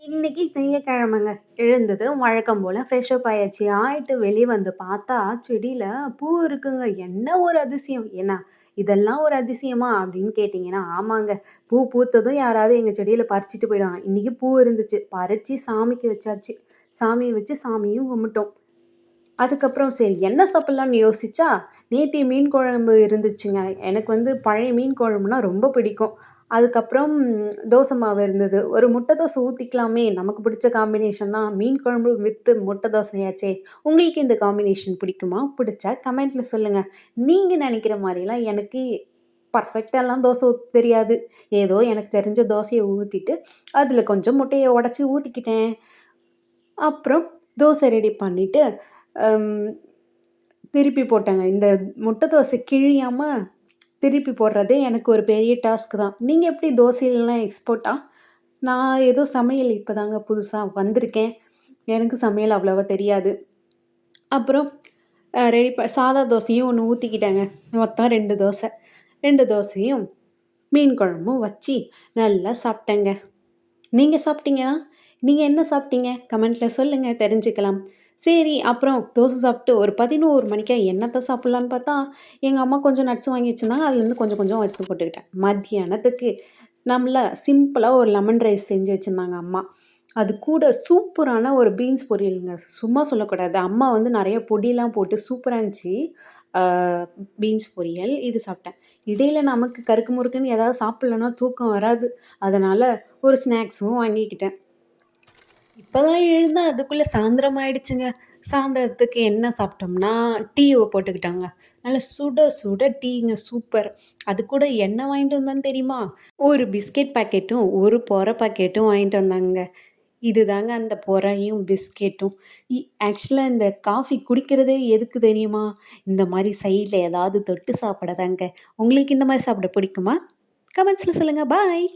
இன்னைக்கு திங்கட்கிழமைங்க. எழுந்ததும் வழக்கம் போல ஃப்ரெஷ் அப் ஆயாச்சு. ஆயிட்டு வெளிய வந்து பார்த்தா, செடியில பூ இருக்குங்க. என்ன ஒரு அதிசயம்! ஏன்னா, "இதெல்லாம் ஒரு அதிசயமா?" அப்படின்னு கேட்டீங்கன்னா, ஆமாங்க. பூ பூத்ததும் யாராவது எங்க செடியில பறிச்சுட்டு போயிடுவாங்க. இன்னைக்கு பூ இருந்துச்சு. பறிச்சு சாமிக்கு வச்சாச்சு. சாமிய வச்சு சாமியும் கும்பிட்டோம். அதுக்கப்புறம் சரி என்ன சாப்பிடலாம்னு யோசிச்சா, நேத்திய மீன் குழம்பு இருந்துச்சுங்க. எனக்கு வந்து பழைய மீன் குழம்புனா ரொம்ப பிடிக்கும். அதுக்கப்புறம் தோசை மாவு இருந்தது. ஒரு முட்டை தோசை ஊத்திக்கலாமே! நமக்கு பிடிச்ச காம்பினேஷன் தான். மீன் குழம்பு வித் முட்டை தோசையாச்சே! உங்களுக்கு இந்த காம்பினேஷன் பிடிக்குமா? பிடிச்சா கமெண்ட்ல சொல்லுங்க. நீங்க நெனைக்கிற மாரிலாம் எனக்கு பர்ஃபெக்ட்டாலாம் தோசை ஊத்த தெரியாது. ஏதோ எனக்கு தெரிஞ்ச தோசைய ஊத்திட்டு, அதில கொஞ்சம் முட்டைய உடைச்சு ஊத்திக்கிட்டேன். அப்புறம் தோசை ரெடி பண்ணிட்டு, அம் திருப்பி போட்டேங்க. இந்த முட்டை தோசை கிழியாம திருப்பி போடுறதே எனக்கு ஒரு பெரிய டாஸ்க் தான். நீங்க எப்படி தோசைலலாம் எக்ஸ்பர்ட்டா? நான் ஏதோ சமையல் இப்பதாங்க புதுசா வந்திருக்கேன். எனக்கு சமையல் அவ்வளவா தெரியாது. அப்புறம் ரெடி சாதா தோசையும் ஒண்ணு ஊத்திக்கிட்டேங்க. மொத்தம் 2 தோசை. 2 தோசையும் மீன் குழம்பும் வச்சு நல்லா சாப்பிட்டேங்க. நீங்க சாப்பிட்டீங்களா? நீங்க என்ன சாப்பிட்டீங்க? கமெண்ட்ல சொல்லுங்க தெரிஞ்சுக்கலாம். சரி, அப்புறம் தோசை சாப்பிட்டு ஒரு 11 மணிக்கா என்னத்த சாப்பிடலான்னு பார்த்தா, எங்க அம்மா கொஞ்சம் நட்ஸ் வாங்கி வச்சிருந்தாங்க. அதுலேருந்து கொஞ்சம் கொஞ்சம் எடுத்து போட்டுக்கிட்டேன். மத்தியானத்துக்கு நம்மள சிம்பிளா ஒரு லெமன் ரைஸ் செஞ்சு வச்சிருந்தாங்க அம்மா. அது கூட சூப்பரான ஒரு பீன்ஸ் பொரியலுங்க. சும்மா சொல்லக்கூடாது. அம்மா வந்து நெறைய பொடிலாம் போட்டு சூப்பரா இருந்துச்சு. ஆ பீன்ஸ் பொரியல், இது சாப்பிட்டேன். இடையில நமக்கு கருக்கு முறுக்குன்னு ஏதாவது சாப்பிடலன்னா தூக்கம் வராது. அதனால ஒரு ஸ்நாக்ஸும் வாங்கிக்கிட்டேன். இப்பதான் எழுந்தேன் அதுக்குள்ள சாயந்தரம் ஆயிடுச்சுங்க. சாயந்தரத்துக்கு என்ன சாப்பிட்டோம்னா, டீய போட்டுக்கிட்டோங்க. நல்லா சுட சுட டீங்க சூப்பர். அது கூட என்ன வாங்கிட்டு வந்தேன்னு தெரியுமா? ஒரு பிஸ்கட் பாக்கெட்டும், ஒரு பொற பாக்கெட்டும் வாங்கிட்டு வந்தாங்கங்க. இதுதாங்க அந்த பொறையும், பிஸ்கெட்டும். இ ஆக்சுவலா இந்த காஃபி குடிக்கிறதே எதுக்கு தெரியுமா? இந்த மாரி சைட்ல ஏதாவது தொட்டு சாப்பிட தாங்க. உங்களுக்கு இந்த மாரி சாப்பிட பிடிக்குமா? கமெண்ட்ஸ்ல சொல்லுங்க. பாய்.